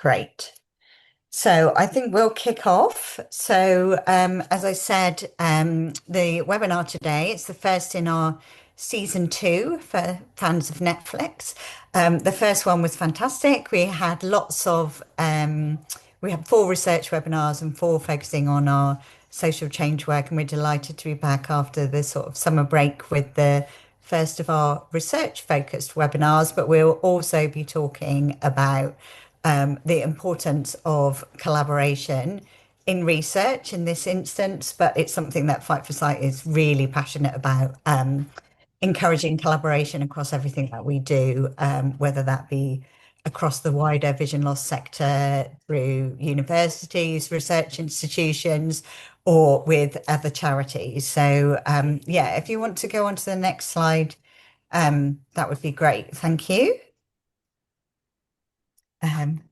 Great. So I think we'll kick off. As I said, the webinar today, it's the first in our season two for fans of Netflix. The first one was fantastic. We had four research webinars and four focusing on our social change work. And we're delighted to be back after the sort of summer break with the first of our research focused webinars. But we'll also be talking about the importance of collaboration in research in this instance, but it's something that Fight for Sight is really passionate about, encouraging collaboration across everything that we do, whether that be across the wider vision loss sector, through universities, research institutions, or with other charities. Yeah, if you want to go on to the next slide, that would be great. Thank you. Um,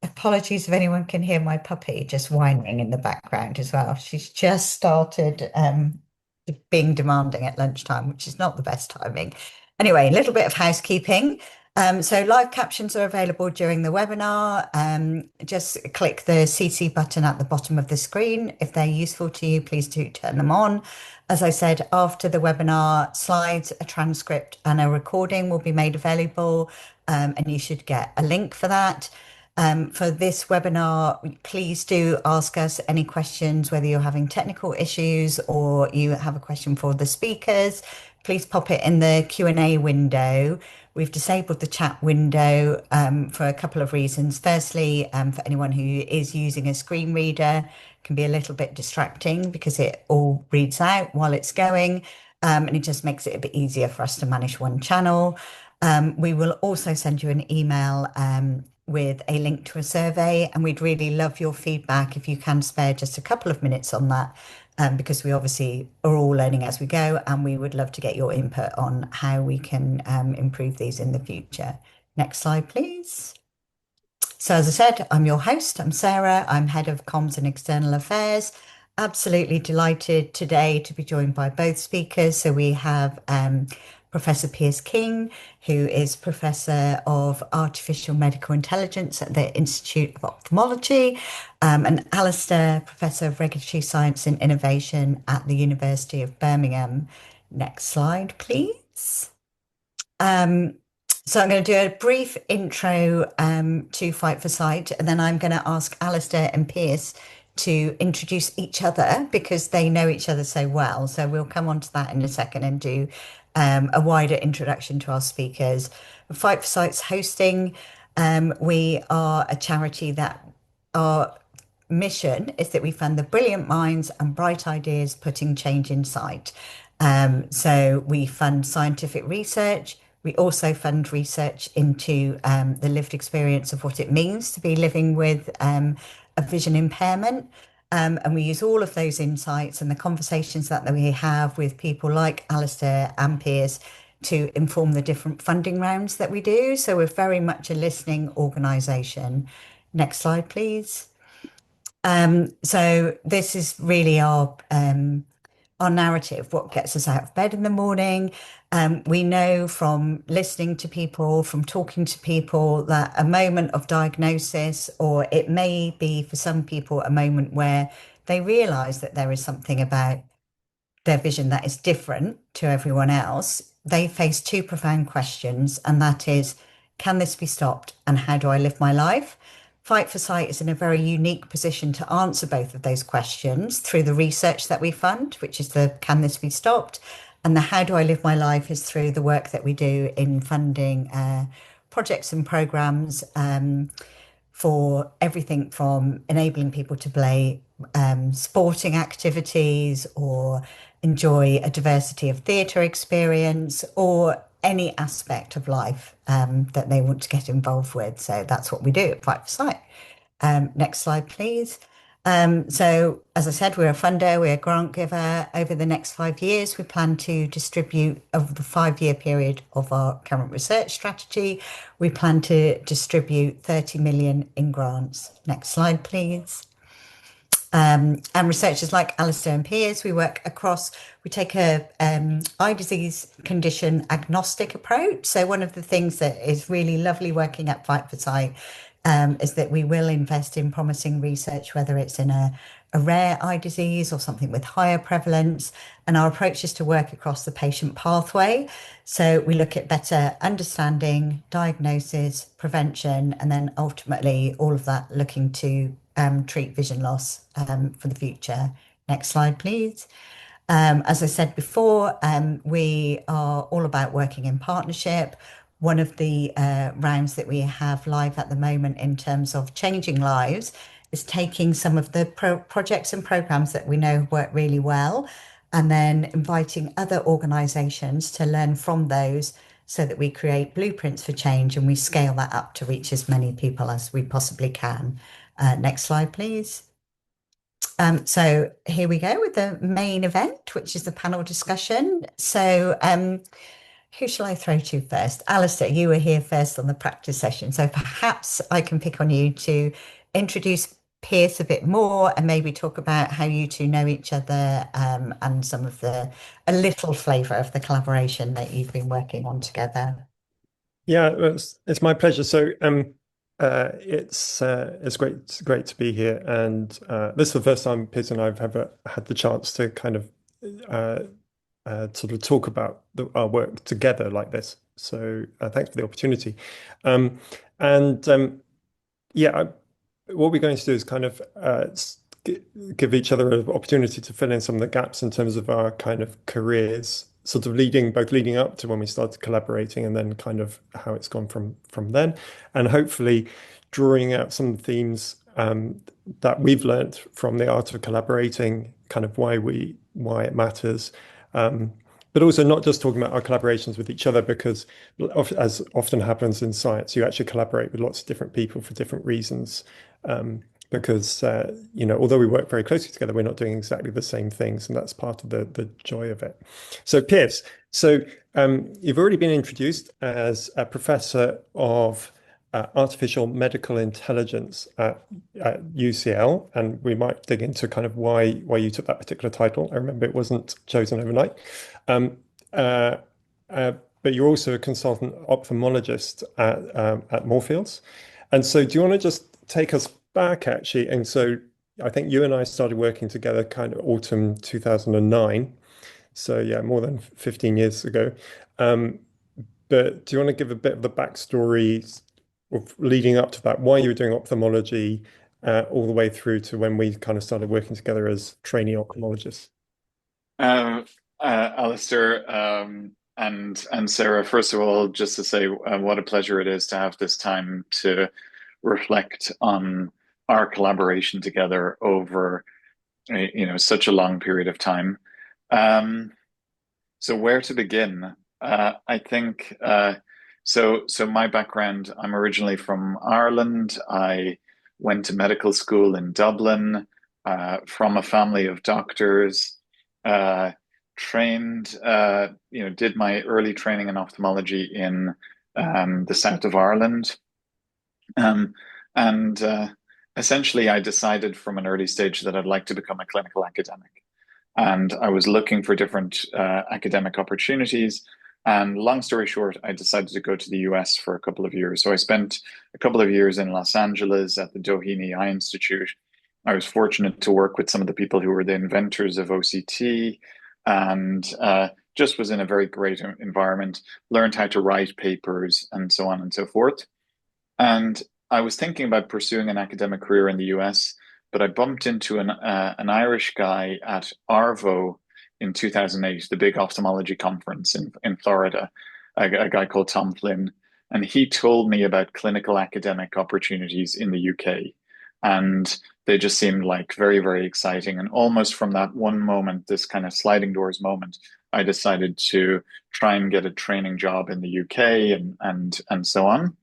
Apologies if anyone can hear my puppy just whining in the background as well. She's just started being demanding at lunchtime, which is not the best timing. Anyway, a little bit of housekeeping. So live captions are available during the webinar. Just click the CC button at the bottom of the screen. If they're useful to you, please do turn them on. As I said, after the webinar, slides, a transcript, and a recording will be made available, and you should get a link for that. For this webinar, please do ask us any questions, whether you're having technical issues or you have a question for the speakers. Please pop it in the Q&A window. We've disabled the chat window for a couple of reasons. Firstly, for anyone who is using a screen reader, it can be a little bit distracting because it all reads out while it's going, and it just makes it a bit easier for us to manage one channel. We will also send you an email with a link to a survey, and we'd really love your feedback if you can spare just a couple of minutes on that, because we obviously are all learning as we go, and we would love to get your input on how we can improve these in the future. Next slide, please. So as I said, I'm your host. I'm Sarah. I'm Head of Comms and External Affairs. Absolutely delighted today to be joined by both speakers. So we have Professor Pearse Keane, who is Professor of Artificial Medical Intelligence at the Institute of Ophthalmology, and Alastair, Professor of Regulatory Science and Innovation at the University of Birmingham. Next slide, please. So I'm going to do a brief intro to Fight for Sight, and then I'm going to ask Alastair and Pearse to introduce each other because they know each other so well. So we'll come on to that in a second and do a wider introduction to our speakers. Fight for Sight's hosting. We are a charity that our mission is that we fund the brilliant minds and bright ideas putting change in sight. So we fund scientific research. We also fund research into the lived experience of what it means to be living with a vision impairment. And we use all of those insights and the conversations that we have with people like Alastair and Pearse to inform the different funding rounds that we do. So we're very much a listening organisation. Next slide, please. So this is really our narrative, what gets us out of bed in the morning. We know from listening to people, from talking to people, that a moment of diagnosis, or it may be for some people a moment where they realise that there is something about their vision that is different to everyone else, they face two profound questions, and that is, can this be stopped, and how do I live my life? Fight for Sight is in a very unique position to answer both of those questions through the research that we fund, which is the can this be stopped, and the how do I live my life is through the work that we do in funding projects and programs for everything from enabling people to play sporting activities or enjoy a diversity of theatre experience or any aspect of life that they want to get involved with. So that's what we do at Fight for Sight. Next slide, please. So as I said, we're a funder, we're a grant giver. Over the next 5 years, we plan to distribute, over the 5-year period of our current research strategy, we plan to distribute 30 million in grants. Next slide, please. And researchers like Alastair and Pearse, we take a eye disease condition agnostic approach. So one of the things that is really lovely working at Fight for Sight is that we will invest in promising research, whether it's in a rare eye disease or something with higher prevalence. And our approach is to work across the patient pathway. So we look at better understanding, diagnosis, prevention, and then ultimately all of that looking to treat vision loss for the future. Next slide, please. As I said before, we are all about working in partnership. One of the rounds that we have live at the moment in terms of changing lives is taking some of the projects and programs that we know work really well and then inviting other organizations to learn from those so that we create blueprints for change and we scale that up to reach as many people as we possibly can. Next slide, please. So here we go with the main event, which is the panel discussion. So who shall I throw to first? Alastair, you were here first on the practice session. So perhaps I can pick on you to introduce Pearse a bit more and maybe talk about how you two know each other and some of a little flavour of the collaboration that you've been working on together. Yeah, it's my pleasure. So it's great to be here, and this is the first time Piz and I've ever had the chance to kind of uh, sort of talk about our work together like this. So thanks for the opportunity. Um, and yeah, what we're going to do is kind of give each other an opportunity to fill in some of the gaps in terms of our kind of careers, sort of leading up to when we started collaborating, and then kind of how it's gone from then, and hopefully drawing out some themes that we've learned from the art of collaborating, kind of why it matters. But also not just talking about our collaborations with each other, because as often happens in science, you actually collaborate with lots of different people for different reasons. Because although we work very closely together, we're not doing exactly the same things, and that's part of the joy of it. So, Piers, you've already been introduced as a professor of artificial medical intelligence at UCL, and we might dig into kind of why you took that particular title. I remember it wasn't chosen overnight. Um, uh, but you're also a consultant ophthalmologist at Moorfields. And so, do you want to just take us back actually? And so, I think you and I started working together kind of autumn 2009. So, yeah, more than 15 years ago. Um, but do you want to give a bit of the backstory of leading up to that, why you were doing ophthalmology, all the way through to when we kind of started working together as trainee ophthalmologists? Uh, Alastair, and Sarah, first of all, just to say what a pleasure it is to have this time to reflect on our collaboration together over such a long period of time. Um, so where to begin? I think so my background, I'm originally from Ireland. I went to medical school in Dublin, from a family of doctors. Uh, Trained, did my early training in ophthalmology in the south of Ireland. Um, and Essentially, I decided from an early stage that I'd like to become a clinical academic. And I was looking for different academic opportunities. And long story short, I decided to go to the US for a couple of years. So I spent a couple of years in Los Angeles at the Doheny Eye Institute. I was fortunate to work with some of the people who were the inventors of OCT, and just was in a very great environment, learned how to write papers and so on and so forth. And I was thinking about pursuing an academic career in the US, but I bumped into an Irish guy at Arvo in 2008, the big ophthalmology conference in Florida, a guy called Tom Flynn. And he told me about clinical academic opportunities in the UK. And they just seemed like very, very exciting. And almost from that one moment, this kind of sliding doors moment, I decided to try and get a training job in the UK and so on,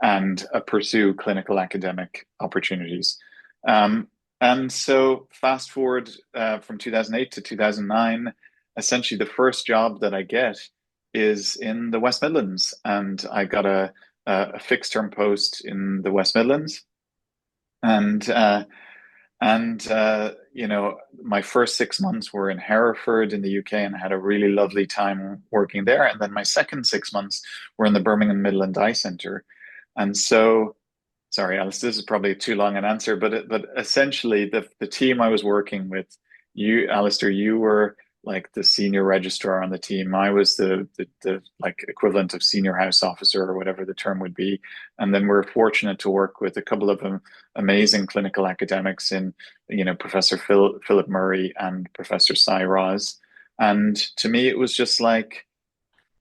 and pursue clinical academic opportunities. And so fast forward from 2008 to 2009, essentially the first job that I get is in the West Midlands. And I got a fixed term post in the West Midlands. And And my first 6 months were in Hereford in the UK, and I had a really lovely time working there. And then my second 6 months were in the Birmingham Midland Eye Centre. And so, sorry, Alice, this is probably too long an answer, but essentially the team I was working with, you, Alistair, you were like the senior registrar on the team. I was the like equivalent of senior house officer or whatever the term would be. And then we're fortunate to work with a couple of amazing clinical academics in, Professor Philip Murray and Professor Cy Raz. And to me, it was just like,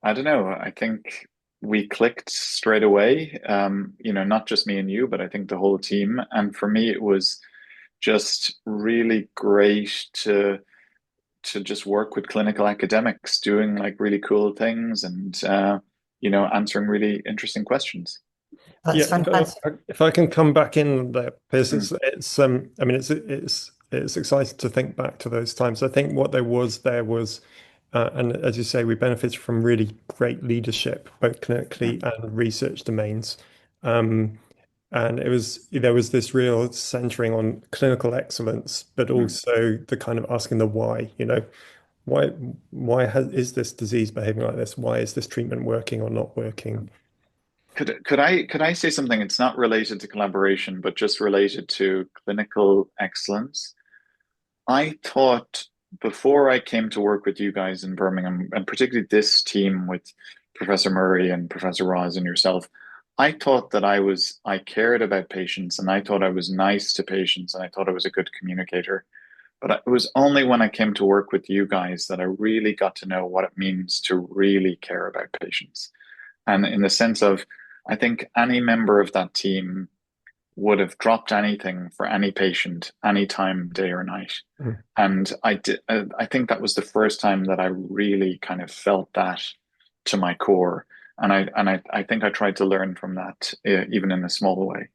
I don't know. I think we clicked straight away. Not just me and you, but I think the whole team. And for me, it was just really great to just work with clinical academics, doing like really cool things and answering really interesting questions. That's Yeah, fantastic. if I can come back in there, Piers, Mm, I mean, it's exciting to think back to those times. I think what there was, and as you say, we benefited from really great leadership, both clinically mm, and research domains. Um, and there was this real centering on clinical excellence, but mm. also the kind of asking the why, why is this disease behaving like this? Why is this treatment working or not working? Could I say something? It's not related to collaboration, but just related to clinical excellence. I thought before I came to work with you guys in Birmingham, and particularly this team with Professor Murray and Professor Roz and yourself, I thought that I cared about patients, and I thought I was nice to patients, and I thought I was a good communicator. But it was only when I came to work with you guys that I really got to know what it means to really care about patients. And in the sense of, I think any member of that team would have dropped anything for any patient, any time, day or night. Mm. And I think that was the first time that I really kind of felt that to my core. And I think I tried to learn from that, even in a small way.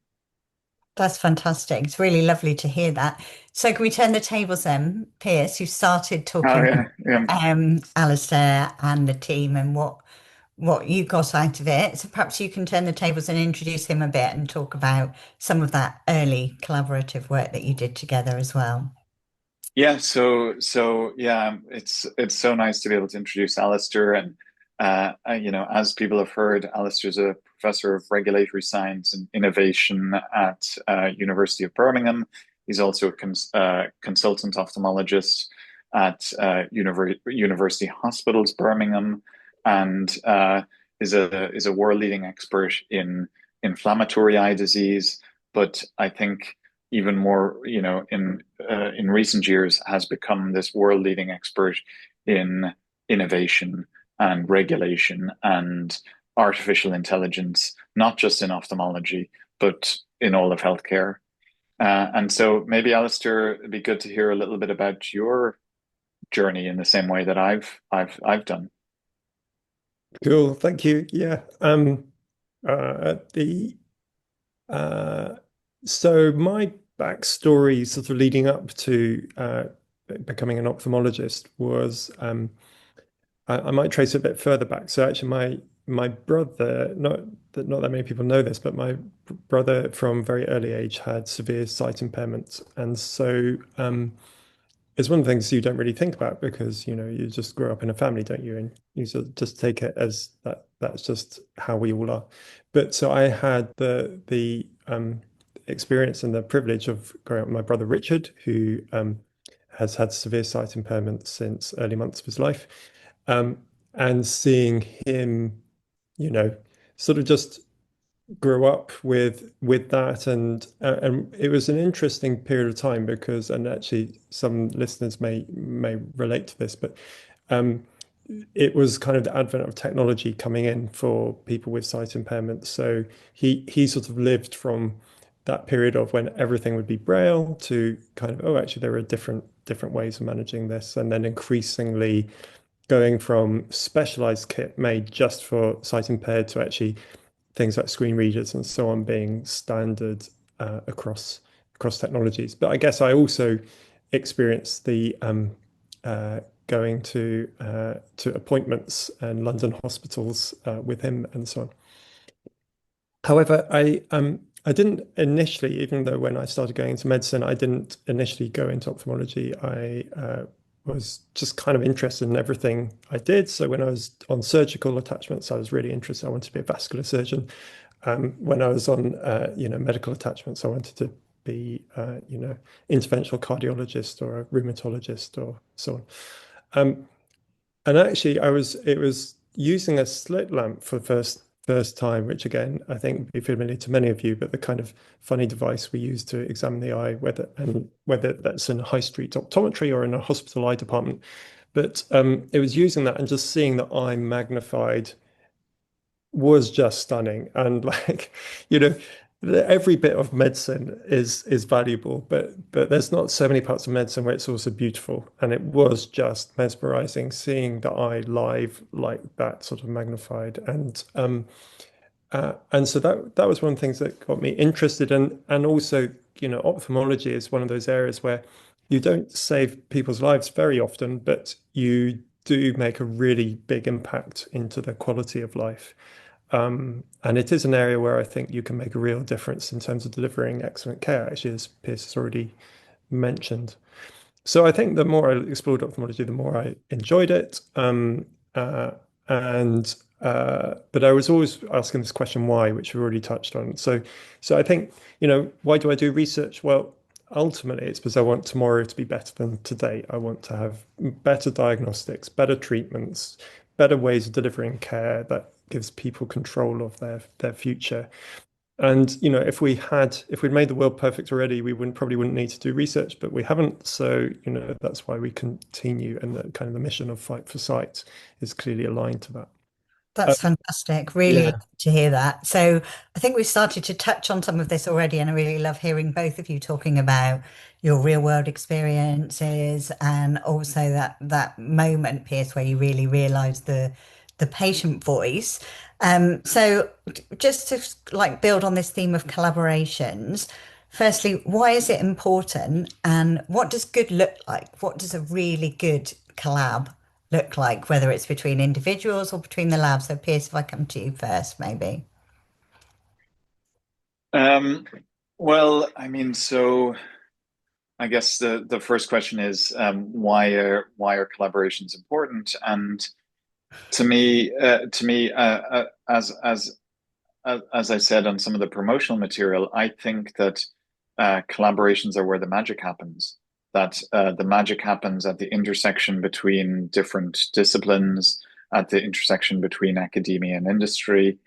That's fantastic. It's really lovely to hear that. So can we turn the tables then, Pierce? You started Oh talking yeah, yeah. Alistair and the team and what you got out of it. So perhaps you can turn the tables and introduce him a bit and talk about some of that early collaborative work that you did together as well. Yeah, so yeah, it's so nice to be able to introduce Alistair, and as people have heard, Alistair's a professor of regulatory science and innovation at University of Birmingham. He's also a consultant ophthalmologist at University Hospitals Birmingham, and is a world-leading expert in inflammatory eye disease. But I think even more, in recent years, has become this world-leading expert in innovation and regulation and artificial intelligence, not just in ophthalmology, but in all of healthcare. And so maybe, Alistair, it'd be good to hear a little bit about your journey in the same way that I've done. Cool, thank you. Yeah. The uh, so my backstory, sort of leading up to becoming an ophthalmologist, was I might trace it a bit further back. So actually, my brother, not that many people know this, but my brother from very early age had severe sight impairment, and so it's one of the things you don't really think about because you just grow up in a family, don't you? And you sort of just take it as that's just how we all are. But so I had the experience and the privilege of growing up with my brother Richard, who has had severe sight impairment since early months of his life, um, and seeing him, you know, sort of just grew up with that, and it was an interesting period of time because, and actually some listeners may relate to this, but um, it was kind of the advent of technology coming in for people with sight impairment. So he sort of lived from that period of when everything would be braille to kind of, oh, actually there are different ways of managing this, and then increasingly going from specialized kit made just for sight impaired to actually things like screen readers and so on being standard across technologies. But I guess I also experienced the going to appointments and London hospitals with him and so on. However, I didn't initially, even though when I started going into medicine, I didn't initially go into ophthalmology. I was just kind of interested in everything I did. So when I was on surgical attachments, I was really interested. I wanted to be a vascular surgeon. When I was on, medical attachments, I wanted to be, interventional cardiologist or a rheumatologist or so on. And actually, it was using a slit lamp for the first time, which again, I think would be familiar to many of you, but the kind of funny device we use to examine the eye, whether that's in a high street optometry or in a hospital eye department. But it was using that and just seeing the eye magnified was just stunning. And like, you know, every bit of medicine is valuable, but there's not so many parts of medicine where it's also beautiful. And it was just mesmerizing seeing the eye live like that, sort of magnified. And so that was one of the things that got me interested. And also, ophthalmology is one of those areas where you don't save people's lives very often, but you do make a really big impact into their quality of life. And it is an area where I think you can make a real difference in terms of delivering excellent care, actually, as Pearse has already mentioned. So I think the more I explored ophthalmology, the more I enjoyed it. And but I was always asking this question, why, which we already touched on. So I think, why do I do research? Well, ultimately, it's because I want tomorrow to be better than today. I want to have better diagnostics, better treatments, better ways of delivering care that gives people control of their future. And if we'd made the world perfect already, we probably wouldn't need to do research, but we haven't. So that's why we continue, and the kind of the mission of Fight for Sight is clearly aligned to that. Uh, That's fantastic. Really yeah, love to hear that. So I think we've started to touch on some of this already, and I really love hearing both of you talking about your real world experiences and also that moment, Pearse, where you really realised the patient voice. So just to like build on this theme of collaborations, firstly, why is it important, and what does good look like? What does a really good collab look like, whether it's between individuals or between the labs? So, Pearse, if I come to you first, maybe. Um, well, I mean, so I guess the first question is why are collaborations important? And to me, as I said on some of the promotional material, I think that collaborations are where the magic happens. That the magic happens at the intersection between different disciplines, at the intersection between academia and industry.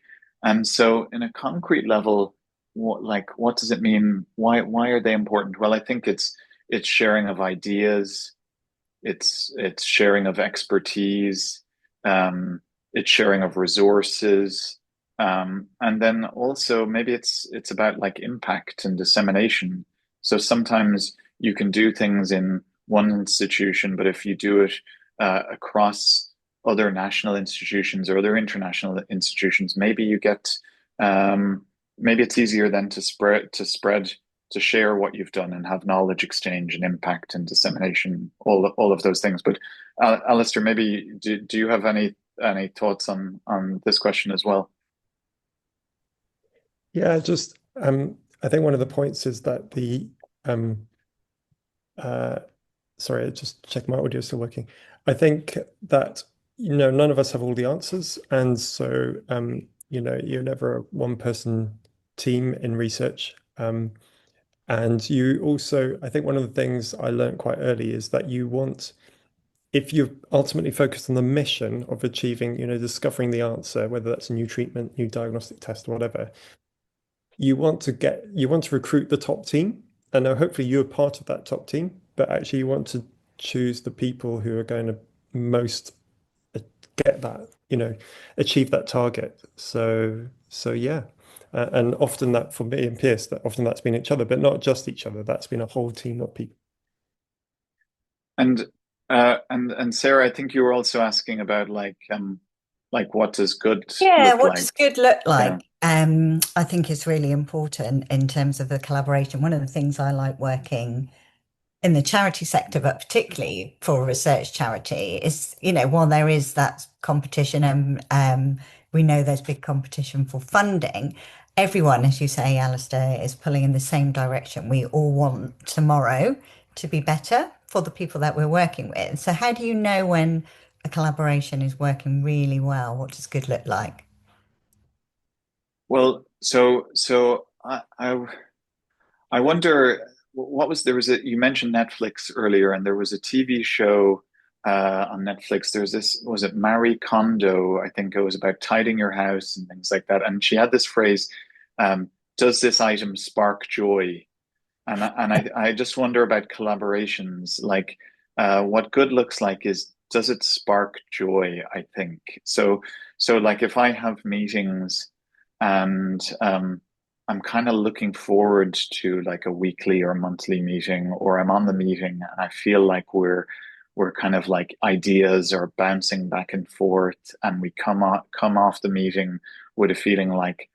And so, in a concrete level, what does it mean? Why are they important? Well, I think it's sharing of ideas, it's sharing of expertise, um, it's sharing of resources, and then also maybe it's about like impact and dissemination. So sometimes you can do things in one institution, but if you do it across other national institutions or other international institutions, maybe you get maybe it's easier then to spread to share what you've done and have knowledge exchange and impact and dissemination, all of those things. But Alastair, maybe do you have any thoughts on this question as well? yeah. Just I think one of the points is that um, uh, sorry, I just check my audio is still working. I think that none of us have all the answers, and so you're never a one person team in research. And you also, I think one of the things I learned quite early is that if you're ultimately focused on the mission of achieving, discovering the answer, whether that's a new treatment, new diagnostic test, or whatever, you want to recruit the top team. And now hopefully you're part of that top team, but actually you want to choose the people who are going to most get that, achieve that target. So yeah. And often that for me and Pearse, that often that's been each other, but not just each other. That's been a whole team of people. And and Sarah, I think you were also asking about like what does good Yeah, look what does like? good look Yeah. like? I think is really important in terms of the collaboration. One of the things I like working in the charity sector, but particularly for a research charity, is, while there is that competition and we know there's big competition for funding, everyone, as you say, Alistair, is pulling in the same direction. We all want tomorrow to be better for the people that we're working with. So how do you know when a collaboration is working really well? What does good look like? Well, I wonder what was there was a you mentioned Netflix earlier, and there was a TV show on Netflix. There's this was it Marie Kondo? I think it was about tidying your house and things like that. And she had this phrase, "Does this item spark joy?" And I just wonder about collaborations. Like, what good looks like is does it spark joy? I think so. So like if I have meetings and I'm kind of looking forward to like a weekly or monthly meeting, or I'm on the meeting and I feel like we're kind of like ideas are bouncing back and forth, and we come off the meeting with a feeling like,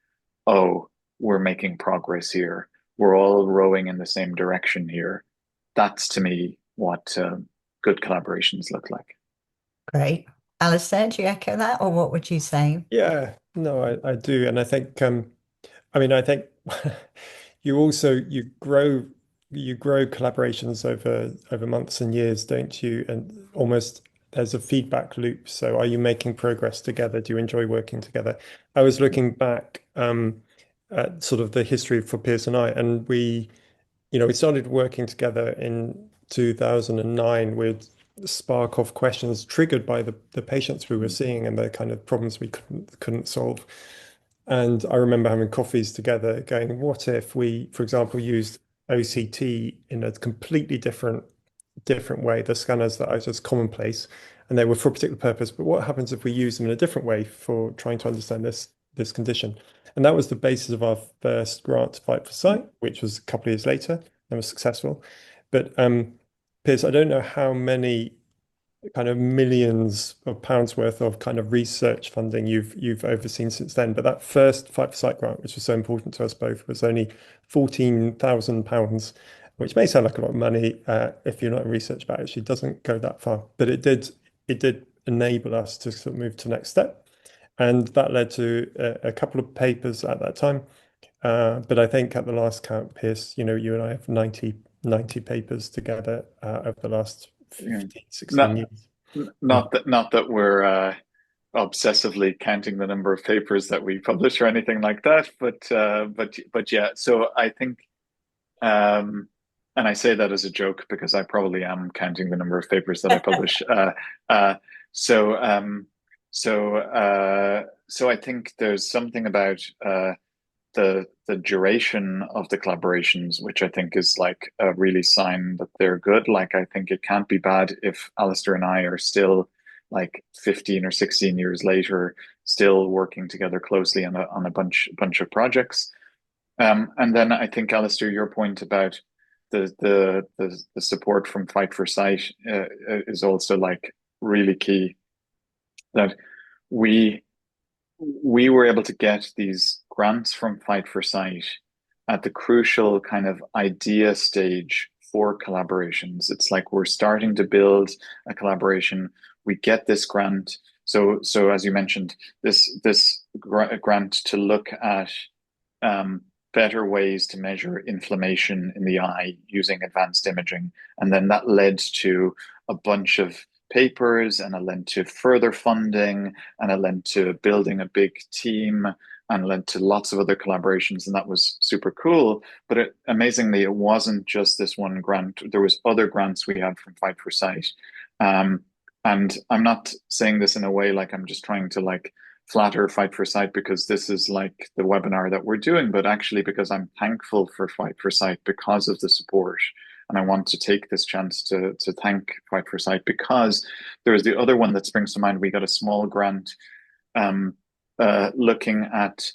oh, we're making progress here. We're all rowing in the same direction here. That's to me what good collaborations look like. Great. Alistair, do you echo that, or what would you say? Yeah, no, I do. And I think I mean I think you also you grow collaborations over months and years, don't you? And almost there's a feedback loop. So are you making progress together? Do you enjoy working together? I was looking back at sort of the history for Pearse and I, and we started working together in 2009 with spark off questions triggered by the patients we were seeing and the kind of problems we couldn't solve. And I remember having coffees together going, what if we, for example, used OCT in a completely different way, the scanners that are just commonplace, and they were for a particular purpose. But what happens if we use them in a different way for trying to understand this condition? And that was the basis of our first grant to Fight for Sight, which was a couple of years later and was successful. But Piers, I don't know how many kind of millions of pounds worth of kind of research funding you've overseen since then. But that first Fight for Sight grant, which was so important to us both, was only £14,000, which may sound like a lot of money if you're not in research, but actually doesn't go that far. But it did enable us to sort of move to the next step. And that led to a couple of papers at that time. But I think at the last count, Pierce, you and I have 90 papers together over the last Yeah. 15, 16 Not years. not that we're obsessively counting the number of papers that we publish or anything like that, but yeah. So I think, and I say that as a joke because I probably am counting the number of papers that I publish. Uh, so so I think there's something about the duration of the collaborations, which I think is like a really sign that they're good. Like I think it can't be bad if Alistair and I are still like 15 or 16 years later, still working together closely on a bunch of projects. And then I think Alistair, your point about the support from Fight for Sight is also like really key. That we we were able to get these grants from Fight for Sight at the crucial kind of idea stage for collaborations. It's like we're starting to build a collaboration. We get this grant. So as you mentioned, this grant to look at better ways to measure inflammation in the eye using advanced imaging, and then that led to a bunch of papers, and it led to further funding, and it led to building a big team, and led to lots of other collaborations, and that was super cool. But amazingly, it wasn't just this one grant. There was other grants we had from Fight for Sight. And I'm not saying this in a way like I'm just trying to like flatter Fight for Sight because this is like the webinar that we're doing, but actually because I'm thankful for Fight for Sight because of the support. And I want to take this chance to thank Fight for Sight because there is the other one that springs to mind. We got a small grant looking at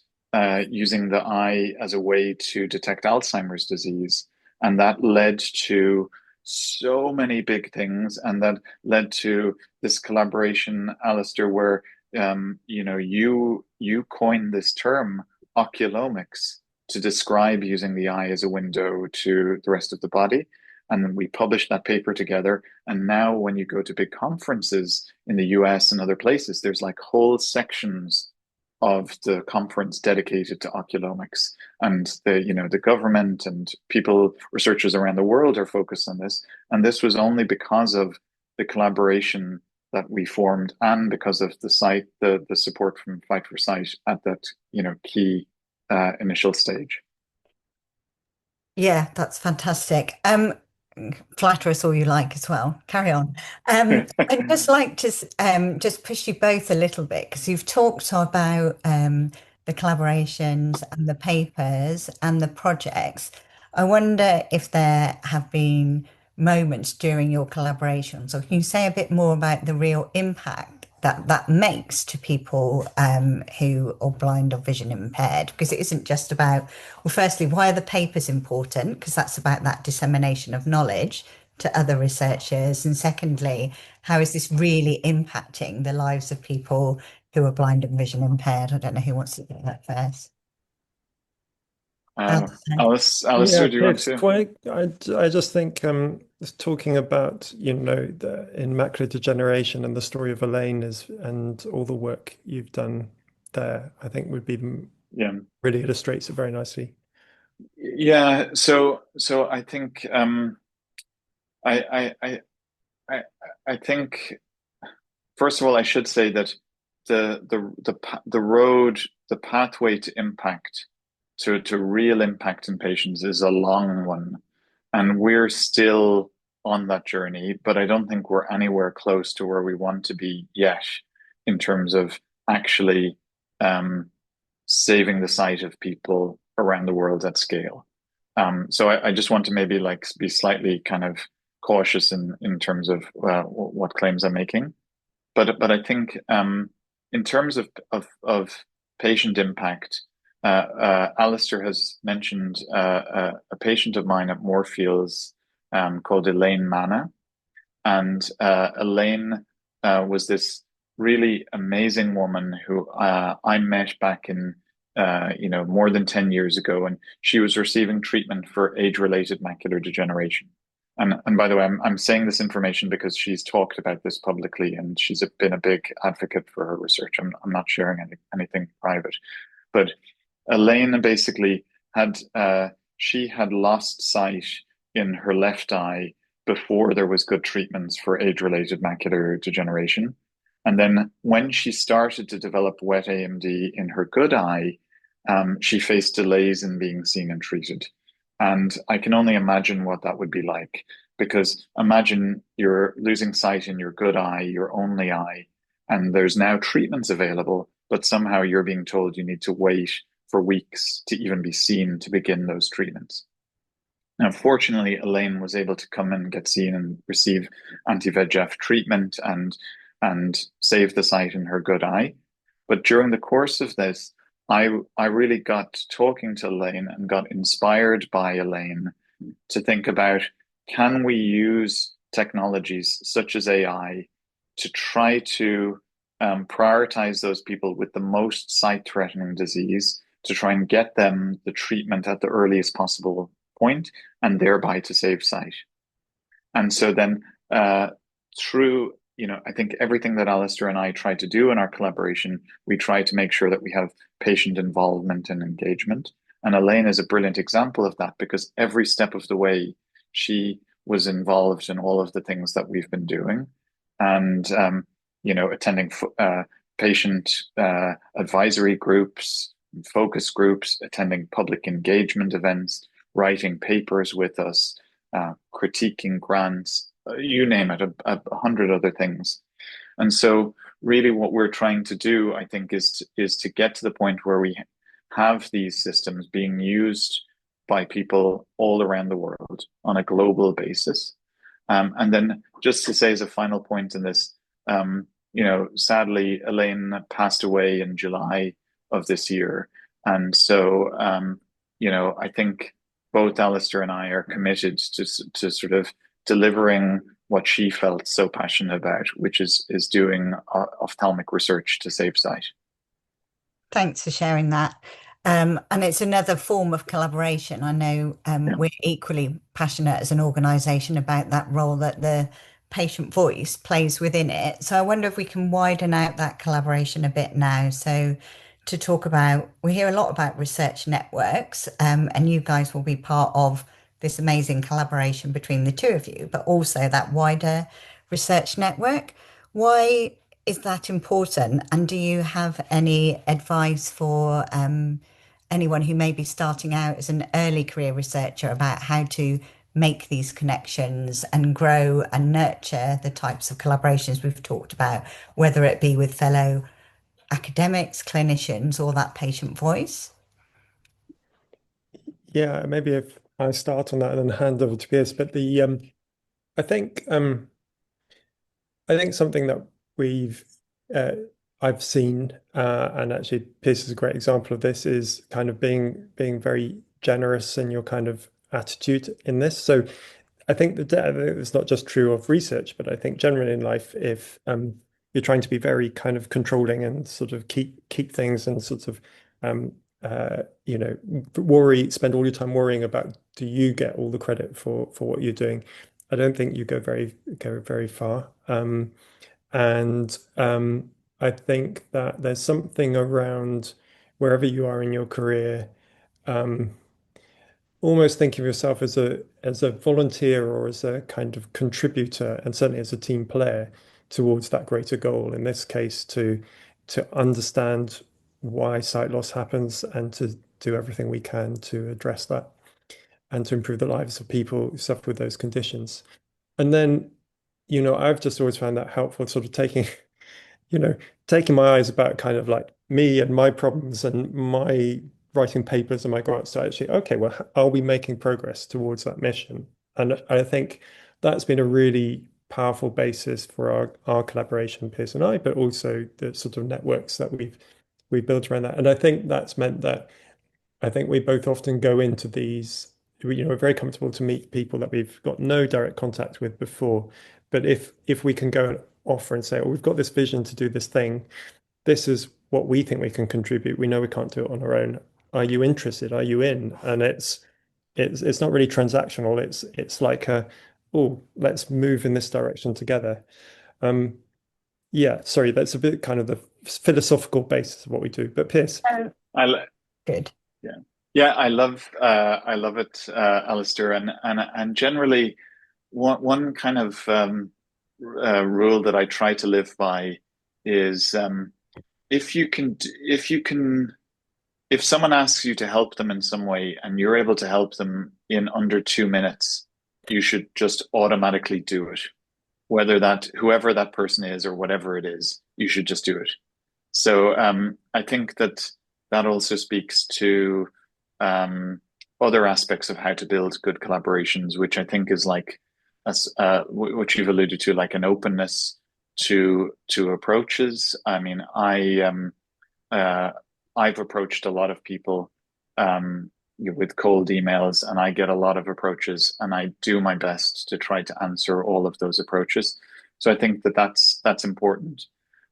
using the eye as a way to detect Alzheimer's disease. And that led to so many big things. And that led to this collaboration, Alistair, where you coined this term oculomics to describe using the eye as a window to the rest of the body. And then we published that paper together. And now when you go to big conferences in the US and other places, there's like whole sections of the conference dedicated to oculomics, and the government and people, researchers around the world are focused on this. And this was only because of the collaboration that we formed, and because of the support from Fight for Sight at that key initial stage. Yeah, that's fantastic. Flatter us all you like as well. Carry on. I'd just like to just push you both a little bit because you've talked about the collaborations and the papers and the projects. I wonder if there have been moments during your collaborations, or can you say a bit more about the real impact that that makes to people who are blind or vision impaired? Because it isn't just about, well, firstly, why are the papers important? Because that's about that dissemination of knowledge to other researchers. And secondly, how is this really impacting the lives of people who are blind and vision impaired? I don't know who wants to do that first. Alistair. Yeah, Alistair, do you want Piers, to? I just think talking about, in macular degeneration and the story of Elaine and all the work you've done there, I think Yeah. really illustrates it very nicely. Yeah, so I think I, I I I think, first of all, I should say that the road, the pathway to impact, to real impact in patients is a long one, and we're still on that journey. But I don't think we're anywhere close to where we want to be yet, in terms of actually um, saving the sight of people around the world at scale. So I just want to maybe like be slightly kind of cautious in terms of what claims I'm making. But I think in terms of patient impact, Alastair has mentioned a patient of mine at Moorfields called Elaine Manna, and Elaine was this really amazing woman who I met back in more than 10 years ago, and she was receiving treatment for age-related macular degeneration. And by the way, I'm saying this information because she's talked about this publicly, and she's been a big advocate for her research. I'm not sharing anything private, but Elaine basically she had lost sight in her left eye before there was good treatments for age-related macular degeneration. And then when she started to develop wet AMD in her good eye, she faced delays in being seen and treated. And I can only imagine what that would be like, because imagine you're losing sight in your good eye, your only eye, and there's now treatments available, but somehow you're being told you need to wait for weeks to even be seen to begin those treatments. Now, fortunately, Elaine was able to come and get seen and receive anti-VEGF treatment and save the sight in her good eye. But during the course of this, I really got talking to Elaine and got inspired by Elaine to think about, can we use technologies such as AI to try to prioritize those people with the most sight-threatening disease, to try and get them the treatment at the earliest possible point, and thereby to save sight. And so then through I think everything that Alastair and I try to do in our collaboration, we try to make sure that we have patient involvement and engagement. And Elaine is a brilliant example of that, because every step of the way, she was involved in all of the things that we've been doing. And, attending patient advisory groups, focus groups, attending public engagement events, writing papers with us, critiquing grants, you name it, a hundred other things. And so really what we're trying to do, I think, is to get to the point where we have these systems being used by people all around the world on a global basis. And then just to say as a final point in this, sadly, Elaine passed away in July of this year. And so, I think both Alastair and I are committed to sort of delivering what she felt so passionate about, which is doing ophthalmic research to save sight. Thanks for sharing that. And it's another form of collaboration. I know we're equally passionate as an organisation about that role that the patient voice plays within it. So I wonder if we can widen out that collaboration a bit now. So to talk about, we hear a lot about research networks, and you guys will be part of this amazing collaboration between the two of you, but also that wider research network. Why is that important? And do you have any advice for anyone who may be starting out as an early career researcher about how to make these connections and grow and nurture the types of collaborations we've talked about, whether it be with fellow academics, clinicians, or that patient voice? Yeah, maybe if I start on that and then hand over to Piers, but I think I think something that we've uh, I've seen, and actually Pierce is a great example of this, is kind of being very generous in your kind of attitude in this. So I think it's not just true of research, but I think generally in life, if you're trying to be very kind of controlling and sort of keep things and sort of spend all your time worrying about do you get all the credit for what you're doing, I don't think you go very far. And I think that there's something around wherever you are in your career, um, almost thinking of yourself as a volunteer or as a kind of contributor, and certainly as a team player towards that greater goal. In this case, to understand why sight loss happens and to do everything we can to address that and to improve the lives of people who suffer with those conditions. And then, I've just always found that helpful, sort of you know, taking my eyes about kind of like me and my problems and my writing papers and my grants to actually, okay, well, are we making progress towards that mission? And I think that's been a really powerful basis for our collaboration, Piers and I, but also the sort of networks that we've built around that. And I think that's meant that I think we both often go into these, we're very comfortable to meet people that we've got no direct contact with before. But if we can go and offer and say, oh, we've got this vision to do this thing, this is what we think we can contribute. We know we can't do it on our own. Are you interested? Are you in? And it's not really transactional. It's like oh, let's move in this direction together. Um, yeah, sorry, that's a bit kind of the philosophical basis of what we do. But Pierce. I Good. Yeah, yeah, I love it, Alistair, and generally, one kind of rule that I try to live by is if someone asks you to help them in some way and you're able to help them in under 2 minutes, you should just automatically do it. Whoever that person is or whatever it is, you should just do it. So I think that also speaks to other aspects of how to build good collaborations, which I think is like, which you've alluded to, like an openness to approaches. I mean, I've approached a lot of people with cold emails, and I get a lot of approaches, and I do my best to try to answer all of those approaches. So I think that's important.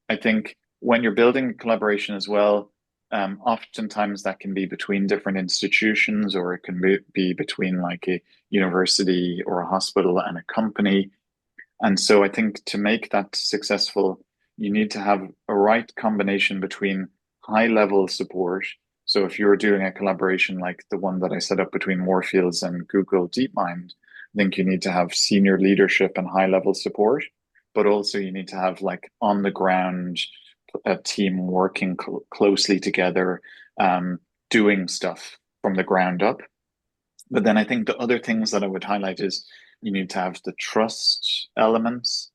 I think when you're building collaboration as well, oftentimes that can be between different institutions, or it can be between like a university or a hospital and a company. And so I think to make that successful, you need to have a right combination between high level support. So if you're doing a collaboration like the one that I set up between Moorfields and Google DeepMind, I think you need to have senior leadership and high level support, but also you need to have like on the ground a team working closely together, doing stuff from the ground up. But then I think the other things that I would highlight is you need to have the trust elements.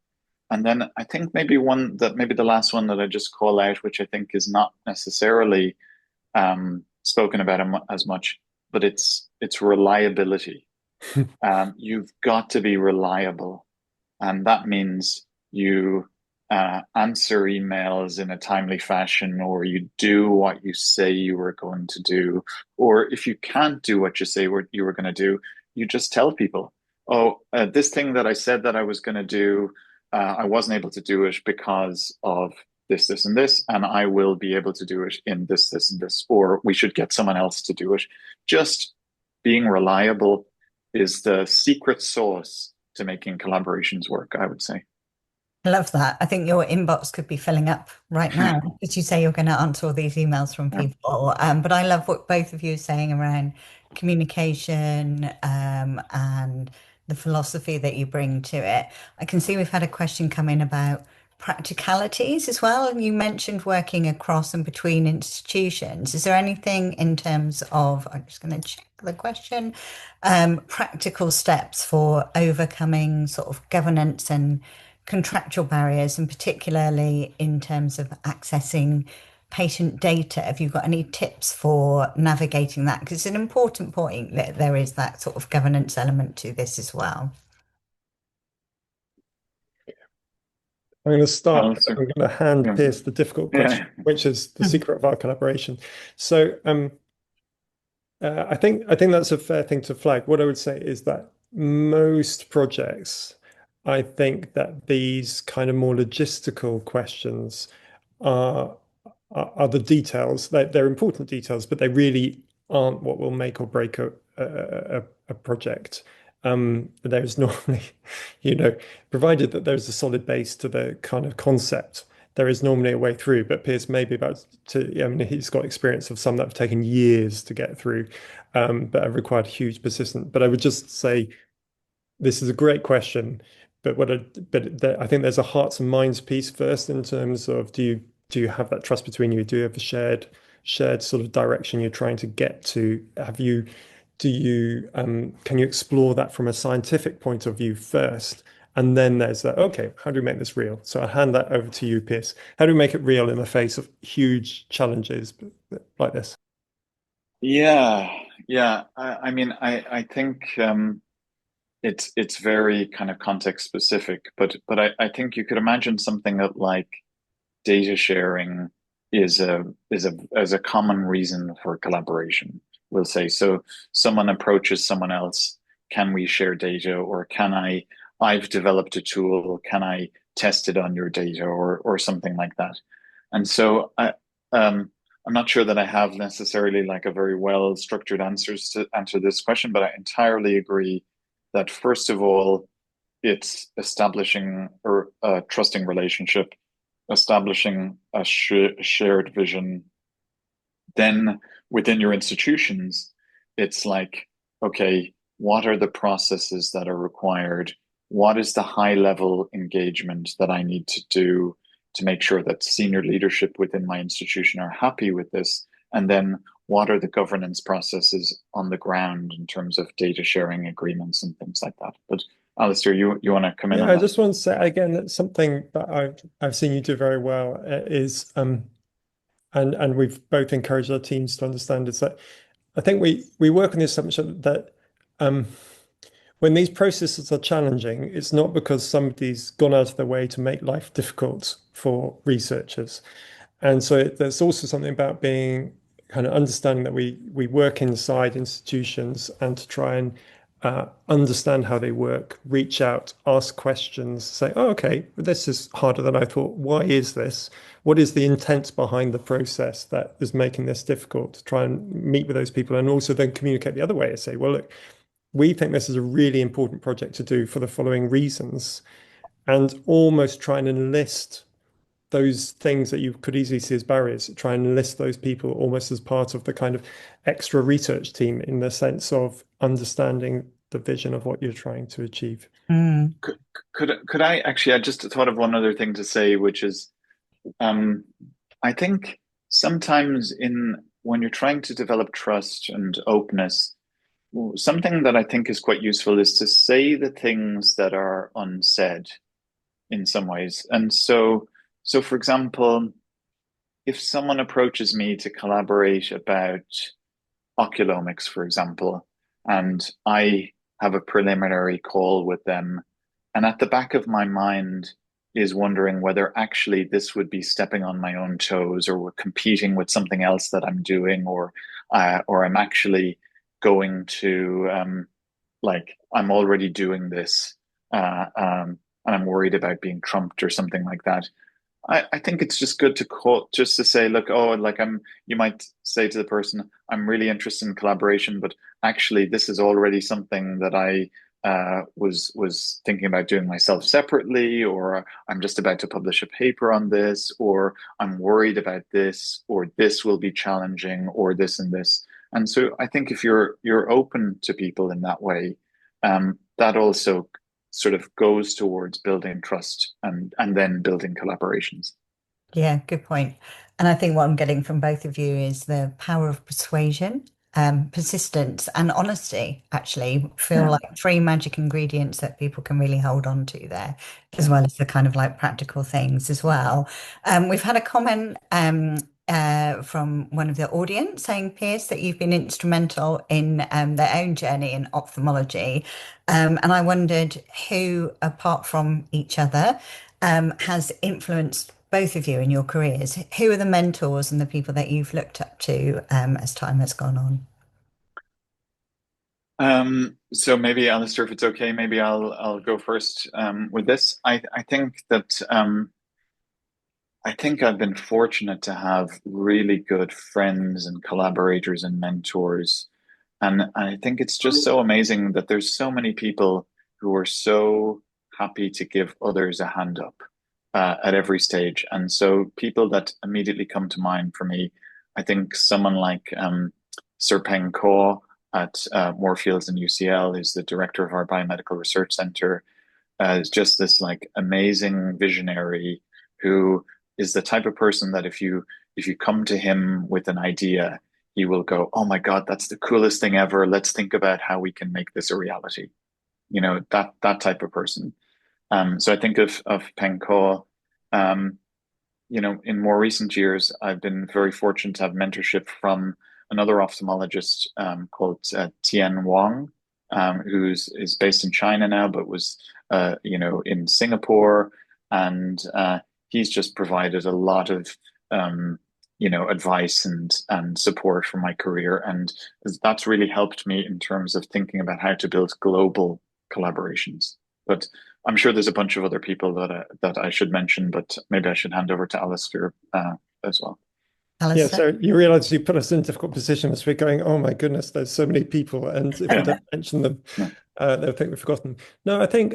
And then I think maybe the last one that I just call out, which I think is not necessarily spoken about as much, but it's reliability. You've got to be reliable, and that means you answer emails in a timely fashion, or you do what you say you were going to do. Or if you can't do what you say you were going to do, you just tell people, oh, this thing that I said that I was going to do, I wasn't able to do it because of this, this, and this, and I will be able to do it in this, this, and this, or we should get someone else to do it. Just being reliable is the secret sauce to making collaborations work, I would say. I love that. I think your inbox could be filling up right now because you say you're going to answer all these emails from people. But I love what both of you are saying around communication, and the philosophy that you bring to it. I can see we've had a question come in about practicalities as well. And you mentioned working across and between institutions. Is there anything in terms of, I'm just going to check the question, practical steps for overcoming sort of governance and contractual barriers, and particularly in terms of accessing patient data? Have you got any tips for navigating that? Because it's an important point that there is that sort of governance element to this as well. I'm going to start. Alistair. I'm going to hand Yeah. Pearse the difficult question, Yeah. which is the secret of our collaboration. So, I think that's a fair thing to flag. What I would say is that most projects, I think that these kind of more logistical questions are are the details. They're important details, but they really aren't what will make or break a project. There's normally, provided that there's a solid base to the kind of concept, there is normally a way through. But Pearse may be about to, I mean, he's got experience of some that have taken years to get through, but have required huge persistence. But I would just say this is a great question, but I think there's a hearts and minds piece first in terms of do you have that trust between you? Do you have a shared sort of direction you're trying to get to? Can you explore that from a scientific point of view first? And then there's that, okay, how do we make this real? So I'll hand that over to you, Pearse. How do we make it real in the face of huge challenges like this? Yeah, yeah. I mean, I think it's very kind of context specific, but I think you could imagine something that like data sharing is a common reason for collaboration. We'll say so. Someone approaches someone else. Can we share data, or can I? I've developed a tool. Can I test it on your data, or something like that? And so I'm not sure that I have necessarily like a very well structured answers to answer this question, but I entirely agree that first of all, it's establishing a trusting relationship, establishing a shared vision. Then within your institutions, it's like, okay, what are the processes that are required? What is the high level engagement that I need to do to make sure that senior leadership within my institution are happy with this? And then what are the governance processes on the ground in terms of data sharing agreements and things like that? But Alastair, you want to come in Yeah, on I that? just want to say again that something that I've seen you do very well is and we've both encouraged our teams to understand is that I think we work on the assumption that um, when these processes are challenging, it's not because somebody's gone out of their way to make life difficult for researchers. And so there's also something about being kind of understanding that we work inside institutions and to try and understand how they work, reach out, ask questions, say, oh, okay, this is harder than I thought. Why is this? What is the intent behind the process that is making this difficult? To try and meet with those people and also then communicate the other way and say, well, look, we think this is a really important project to do for the following reasons, and almost try and enlist those things that you could easily see as barriers, try and enlist those people almost as part of the kind of extra research team in the sense of understanding the vision of what you're trying to achieve. Mm. Could I actually? I just thought of one other thing to say, which is, um, I think sometimes in when you're trying to develop trust and openness, something that I think is quite useful is to say the things that are unsaid in some ways. And so for example, if someone approaches me to collaborate about oculomics, for example, and I have a preliminary call with them, and at the back of my mind is wondering whether actually this would be stepping on my own toes, or we're competing with something else that I'm doing, or I'm actually going to like I'm already doing this, and I'm worried about being trumped or something like that. I think it's just good to call, just to say, look, oh, like you might say to the person, I'm really interested in collaboration, but actually this is already something that I was thinking about doing myself separately, or I'm just about to publish a paper on this, or I'm worried about this, or this will be challenging, or this and this. And so I think if you're open to people in that way, that also sort of goes towards building trust and then building collaborations. Yeah, good point. And I think what I'm getting from both of you is the power of persuasion, persistence, and honesty actually feel Yeah, like three magic ingredients that people can really hold on to there, as yeah. well as the kind of like practical things as well. We've had a comment from one of the audience saying, Pierce, that you've been instrumental in their own journey in ophthalmology. And I wondered who, apart from each other, has influenced both of you in your careers? Who are the mentors and the people that you've looked up to as time has gone on? So maybe Alistair, if it's okay, maybe I'll go first with this. I think I've been fortunate to have really good friends and collaborators and mentors. And I think it's just so amazing that there's so many people who are so happy to give others a hand up at every stage. And so people that immediately come to mind for me, I think someone like Sir Peng Kaw at Moorfields in UCL, who's the director of our biomedical research center, is just this like amazing visionary who is the type of person that if you come to him with an idea, he will go, "Oh my God, that's the coolest thing ever. Let's think about how we can make this a reality." That type of person. So I think of Peng Ko. Um, in more recent years, I've been very fortunate to have mentorship from another ophthalmologist called Tian Wang, who's is based in China now, but was in Singapore, and he's just provided a lot of advice and support for my career, and that's really helped me in terms of thinking about how to build global collaborations. But I'm sure there's a bunch of other people that I should mention, but maybe I should hand over to Alistair as well. Yeah, Alistair? so you realize you put us in a difficult position as we're going, oh my goodness, there's so many people. And if we Yeah, don't mention them, no. they'll think we've forgotten. No, I think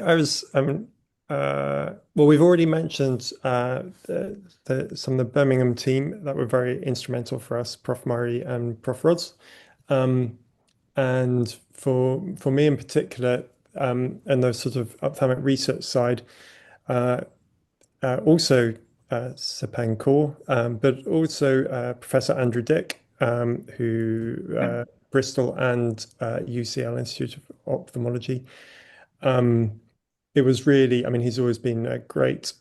well, we've already mentioned some of the Birmingham team that were very instrumental for us, Prof. Murray and Prof. Rods. Um, and for me in particular, and the sort of ophthalmic research side, uh, also Sepang Kaur, but also Professor Andrew Dick, who Yeah. Bristol and UCL Institute of Ophthalmology. Um, it was really, I mean, he's always been a great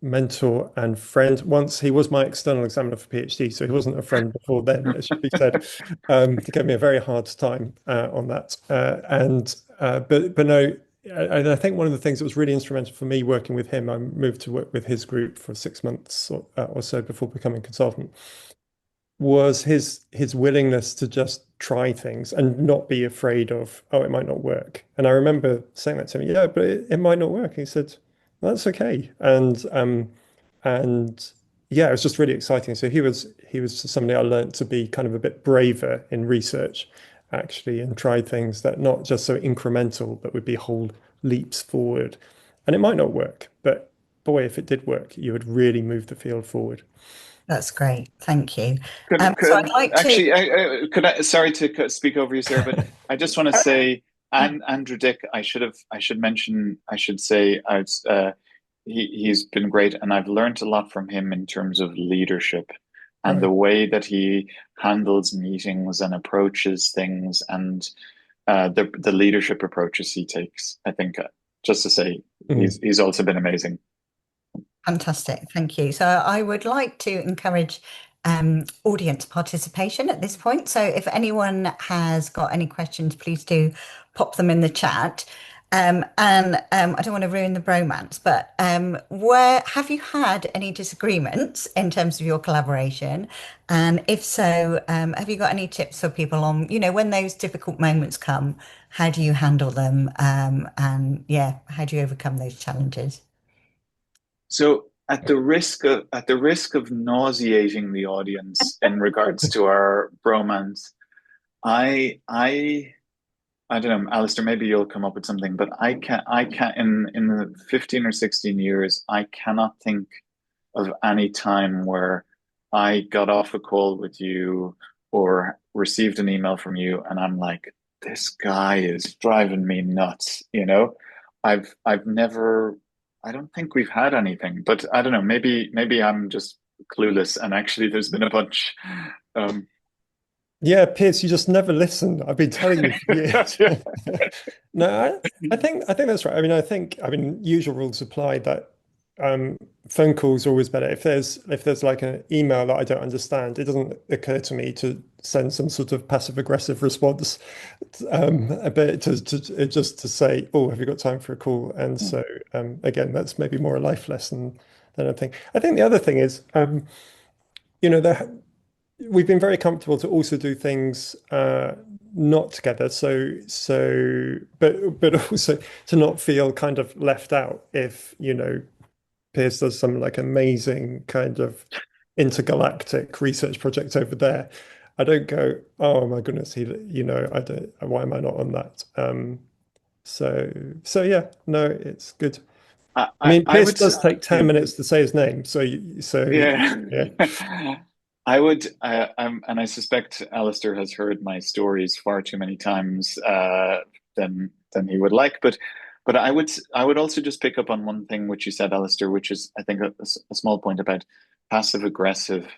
mentor and friend. Once he was my external examiner for PhD, so he wasn't a friend before then, it should be said. He gave me a very hard time on that. But no, and I think one of the things that was really instrumental for me working with him, I moved to work with his group for 6 months or so before becoming consultant, was his willingness to just try things and not be afraid of, oh, it might not work. And I remember saying that to him, yeah, but it might not work. He said, that's okay. And yeah, it was just really exciting. So he was somebody I learned to be kind of a bit braver in research, actually, and try things that not just so incremental, but would be whole leaps forward. And it might not work, but boy, if it did work, you would really move the field forward. That's great. Thank you. So I'd Could like to. actually, could I, sorry to speak over you, Sarah, but I just want to say, and Andrew Dick, I should mention, I should say, he's been great, and I've learned a lot from him in terms of leadership and the way that he handles meetings and approaches things, and the leadership approaches he takes. I think, just to say, Mm. he's also been amazing. Fantastic. Thank you. So I would like to encourage audience participation at this point. So if anyone has got any questions, please do pop them in the chat. I don't want to ruin the bromance, but where have you had any disagreements in terms of your collaboration? And if so, have you got any tips for people on, when those difficult moments come, how do you handle them? And yeah, how do you overcome those challenges? So at the risk of nauseating the audience in regards to our bromance, I I don't know, Alistair, maybe you'll come up with something, but I can't in the 15 or 16 years, I cannot think of any time where I got off a call with you or received an email from you and I'm like, this guy is driving me nuts, you know? I've never I don't think we've had anything, but I don't know, maybe I'm just clueless and actually there's been a bunch. Um Yeah, Piers, you just never listen. I've been telling you for years. yeah. No, I think that's right. I mean, usual rules apply that um, phone calls are always better. If there's like an email that I don't understand, it doesn't occur to me to send some sort of passive aggressive response, but just to say, oh, have you got time for a call? And so again, that's maybe more a life lesson than a thing. I think the other thing is, there we've been very comfortable to also do things not together. But also to not feel kind of left out if, Piers does some like amazing kind of intergalactic research project over there. I don't go, oh my goodness, I don't, why am I not on that? So yeah, no, it's good. I mean, I Piers would does take yeah. 10 minutes to say his name, Yeah. yeah. I would, and I suspect Alistair has heard my stories far too many times than he would like. But I would also just pick up on one thing which you said, Alistair, which is I think a small point about passive aggressive.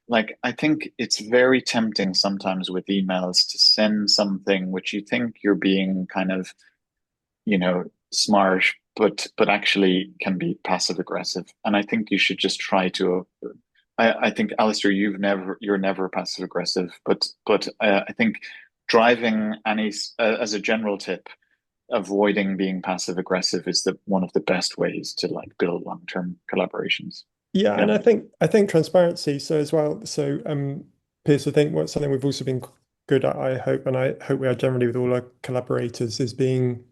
Like I think it's very tempting sometimes with emails to send something which you think you're being kind of smart, but actually can be passive aggressive. And I think you should just try to. I think Alistair, you're never passive aggressive, but I think driving any as a general tip, avoiding being passive aggressive is the one of the best ways to like build long-term collaborations. Yeah, Yeah. and I think transparency. So as well. So Piers, I think what's something we've also been good at, I hope, and I hope we are generally with all our collaborators, is being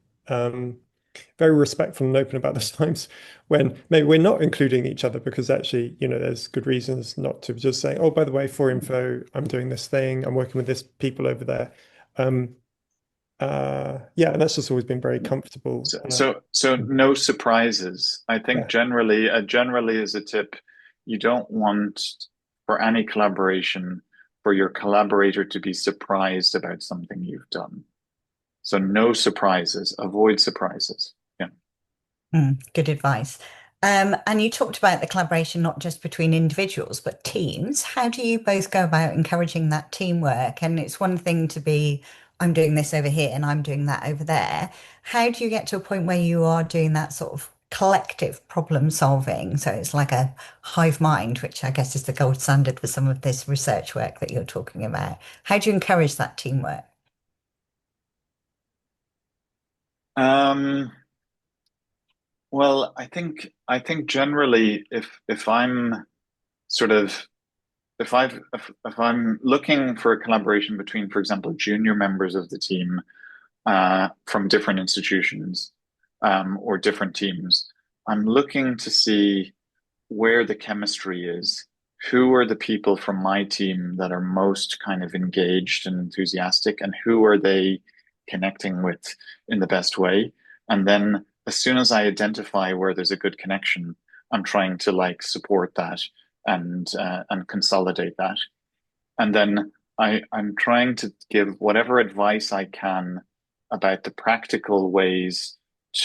very respectful and open about the times when maybe we're not including each other because actually, there's good reasons not to just say, oh, by the way, for info, I'm doing this thing, I'm working with this people over there. Um, yeah, and that's just always been very comfortable. So no surprises. I think Yeah. generally as a tip, you don't want for any collaboration for your collaborator to be surprised about something you've done. So no surprises, avoid surprises. Yeah. Good advice. And you talked about the collaboration not just between individuals, but teams. How do you both go about encouraging that teamwork? And it's one thing to be, I'm doing this over here and I'm doing that over there. How do you get to a point where you are doing that sort of collective problem solving? So it's like a hive mind, which I guess is the gold standard for some of this research work that you're talking about. How do you encourage that teamwork? Um, well, I think generally if I'm sort of if I'm looking for a collaboration between, for example, junior members of the team from different institutions or different teams, I'm looking to see where the chemistry is. Who are the people from my team that are most kind of engaged and enthusiastic, and who are they connecting with in the best way? And then as soon as I identify where there's a good connection, I'm trying to like support that and consolidate that. And then I'm trying to give whatever advice I can about the practical ways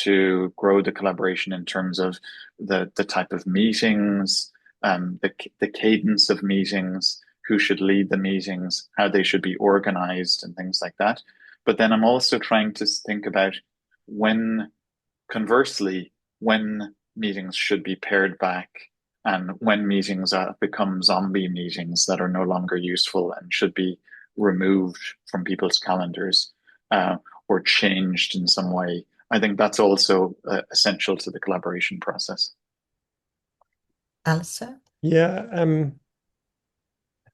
to grow the collaboration in terms of the type of meetings, the cadence of meetings, who should lead the meetings, how they should be organized, and things like that. But then I'm also trying to think about when, conversely, when meetings should be pared back and when meetings become zombie meetings that are no longer useful and should be removed from people's calendars or changed in some way. I think that's also essential to the collaboration process. Alistair? Yeah. And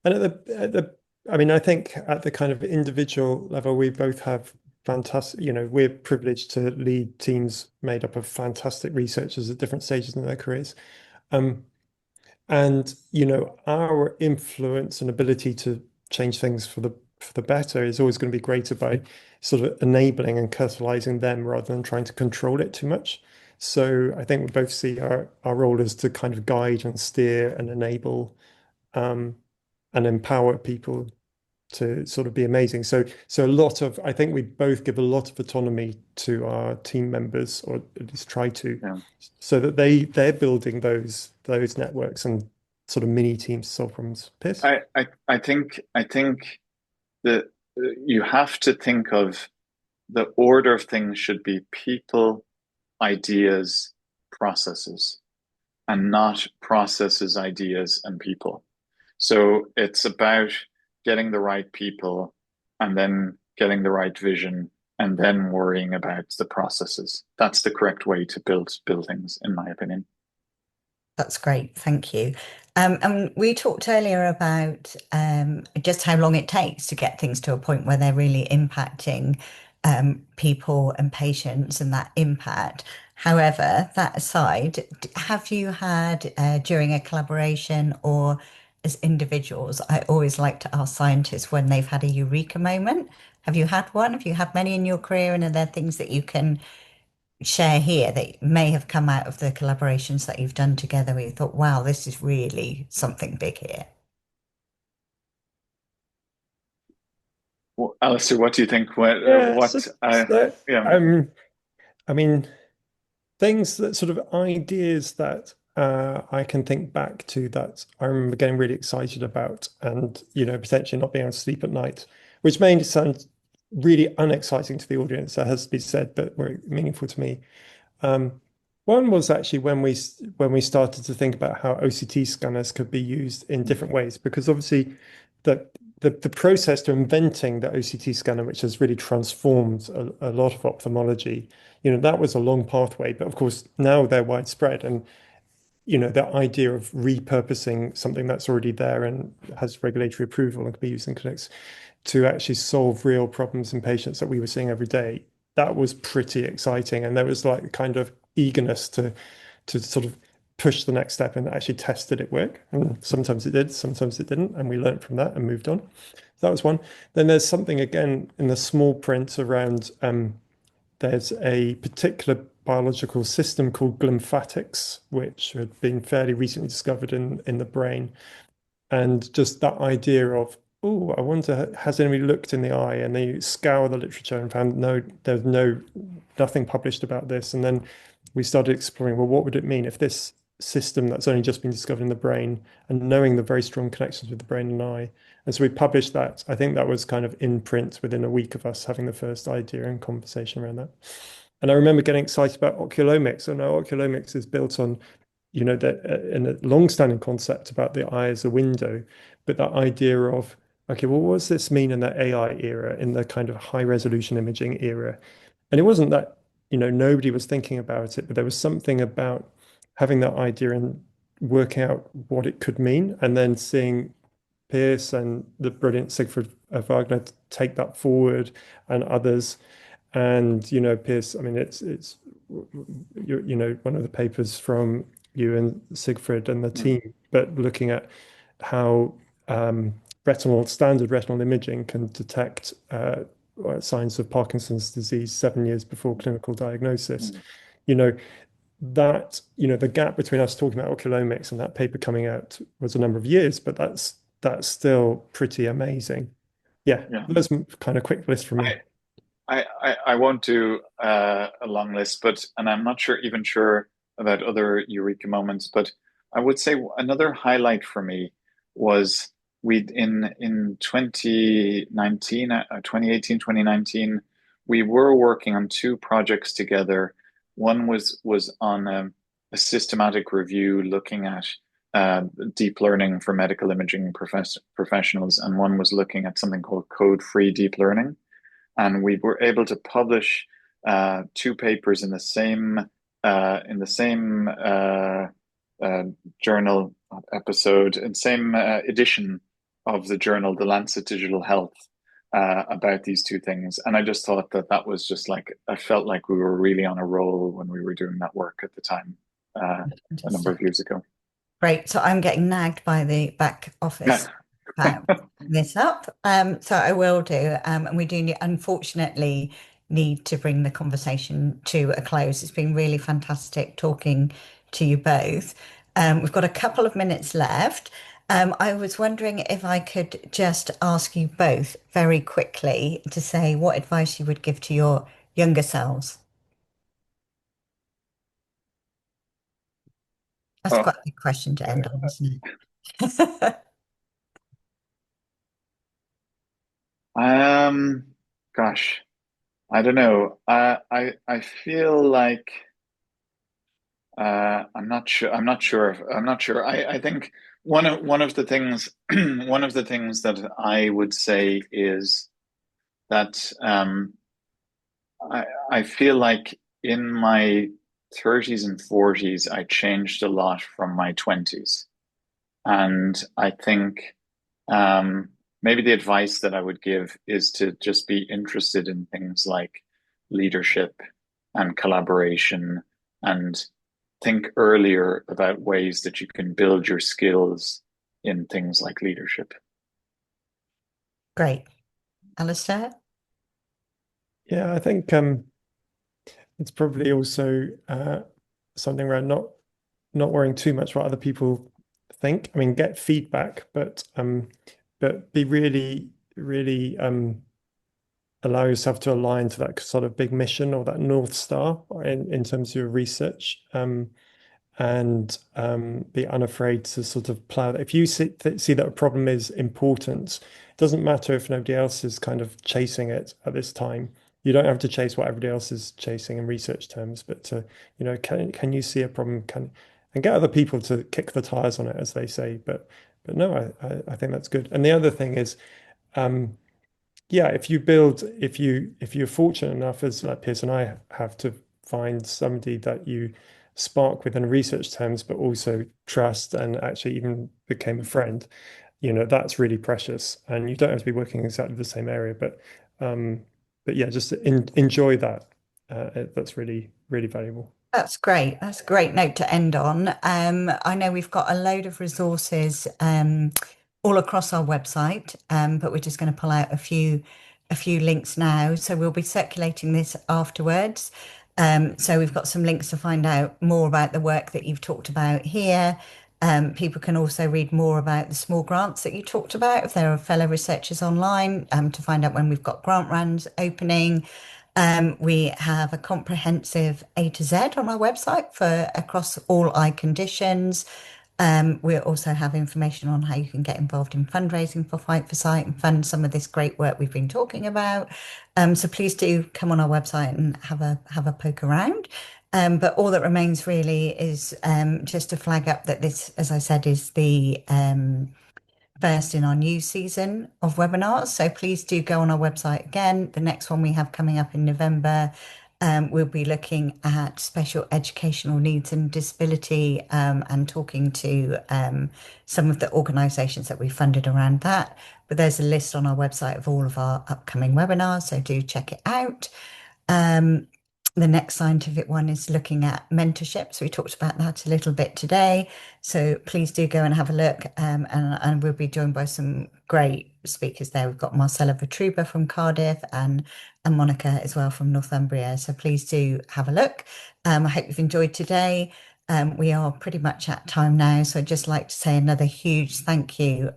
I mean, I think at the kind of individual level, we both have fantastic, we're privileged to lead teams made up of fantastic researchers at different stages in their careers. Um, and, our influence and ability to change things for the better is always going to be greater by sort of enabling and catalyzing them rather than trying to control it too much. So I think we both see our role as to kind of guide and steer and enable and empower people to sort of be amazing. So a lot of, I think we both give a lot of autonomy to our team members, or at least try to, Yeah. so that they're building those networks and sort of mini teams to solve problems. Pearse? I think that you have to think of the order of things should be people, ideas, processes, and not processes, ideas, and people. So it's about getting the right people and then getting the right vision and then worrying about the processes. That's the correct way to build things, in my opinion. That's great. Thank you. And we talked earlier about just how long it takes to get things to a point where they're really impacting people and patients and that impact. However, that aside, have you had during a collaboration or as individuals, I always like to ask scientists when they've had a eureka moment. Have you had one? Have you had many in your career? And are there things that you can share here that may have come out of the collaborations that you've done together where you thought, wow, this is really something big here? Well, Alistair, what do you think? Yeah, Yeah, I mean, things that sort of ideas that I can think back to that I remember getting really excited about, and potentially not being able to sleep at night, which may sound really unexciting to the audience, that has to be said, but were meaningful to me. One was actually when we started to think about how OCT scanners could be used in different ways, because obviously the the process to inventing the OCT scanner, which has really transformed a lot of ophthalmology, that was a long pathway. But of course, now they're widespread, and the idea of repurposing something that's already there and has regulatory approval and can be used in clinics to actually solve real problems in patients that we were seeing every day, that was pretty exciting. And there was like kind of eagerness to sort of push the next step and actually test did it work. And sometimes it did, sometimes it didn't. And we learned from that and moved on. That was one. Then there's something again in the small print around there's a particular biological system called glymphatics, which had been fairly recently discovered in the brain. And just that idea of, oh, I wonder, has anybody looked in the eye? And they scour the literature and found no, there's nothing published about this. And then we started exploring, well, what would it mean if this system that's only just been discovered in the brain, and knowing the very strong connections with the brain and eye. And so we published that. I think that was kind of in print within a week of us having the first idea and conversation around that. And I remember getting excited about oculomics. And now oculomics is built on, in a long-standing concept about the eye as a window, but that idea of, okay, well, what does this mean in the AI era, in the kind of high-resolution imaging era? And it wasn't that, nobody was thinking about it, but there was something about having that idea and working out what it could mean, and then seeing Pearse and the brilliant Siegfried Wagner take that forward, and others. And Pearse, I mean, it's one of the papers from you and Siegfried and the team, but looking at how standard retinal imaging can detect signs of Parkinson's disease 7 years before clinical diagnosis. You know, the gap between us talking about oculomics and that paper coming out was a number of years, but that's still pretty amazing. Yeah, that's kind of quick list for me. I won't do a long list, and I'm not even sure about other eureka moments, but I would say another highlight for me was in 2019, 2018, 2019, we were working on two projects together. One was on a systematic review looking at deep learning for medical imaging professionals, and one was looking at something called code-free deep learning. And we were able to publish two papers in the same journal episode, in same edition of the journal, The Lancet Digital Health, about these two things. And I just thought that was just like, I felt like we were really on a roll when we were doing that work at the time, a number of years ago. Great. So I'm getting nagged by the back office. about this up. So I will do. And we do unfortunately need to bring the conversation to a close. It's been really fantastic talking to you both. We've got a couple of minutes left. I was wondering if I could just ask you both very quickly to say what advice you would give to your younger selves. That's Oh, quite a big question to end on, isn't it? um, gosh, I don't know. I feel like I'm not sure. I'm not sure. I think one of the things one of the things that I would say is that I feel like in my 30s and 40s, I changed a lot from my 20s. And I think maybe the advice that I would give is to just be interested in things like leadership and collaboration and think earlier about ways that you can build your skills in things like leadership. Great. Alistair? Yeah, I think it's probably also something around not worrying too much what other people think. I mean, get feedback, but be really allow yourself to align to that sort of big mission or that North Star in terms of your research. And be unafraid to sort of plow that. If you see that a problem is important, it doesn't matter if nobody else is kind of chasing it at this time. You don't have to chase what everybody else is chasing in research terms, but to, can you see a problem? And get other people to kick the tires on it, as they say. But no, I think that's good. And the other thing is, um, yeah, if you're fortunate enough, as like Piers and I have, to find somebody that you spark with in research terms, but also trust and actually even became a friend, that's really precious. And you don't have to be working exactly the same area, um, but yeah, just enjoy that. That's really, really valuable. That's great. That's a great note to end on. I know we've got a load of resources all across our website, but we're just going to pull out a few links now. So we'll be circulating this afterwards. So we've got some links to find out more about the work that you've talked about here. People can also read more about the small grants that you talked about if there are fellow researchers online, to find out when we've got grant rounds opening. We have a comprehensive A to Z on our website for across all eye conditions. We also have information on how you can get involved in fundraising for Fight for Sight and fund some of this great work we've been talking about. So please do come on our website and have a poke around. But all that remains really is just to flag up that this, as I said, is the first in our new season of webinars. So please do go on our website again. The next one we have coming up in November, we'll be looking at special educational needs and disability, and talking to some of the organisations that we funded around that. But there's a list on our website of all of our upcoming webinars, so do check it out. Um, the next scientific one is looking at mentorship. So we talked about that a little bit today. So please do go and have a look. And we'll be joined by some great speakers there. We've got Marcella Vitruba from Cardiff and Monica as well from Northumbria. So please do have a look. I hope you've enjoyed today. We are pretty much at time now. So I'd just like to say another huge thank you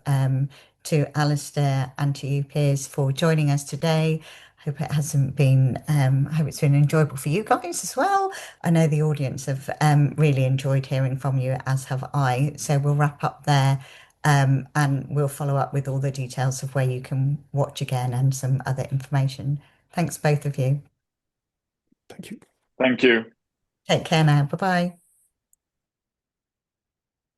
to Alastair and to you, Piers, for joining us today. Hope it hasn't been, I hope it's been enjoyable for you guys as well. I know the audience have really enjoyed hearing from you, as have I. So we'll wrap up there, and we'll follow up with all the details of where you can watch again and some other information. Thanks, both of you. Thank you. Thank you. Take care now. Bye bye.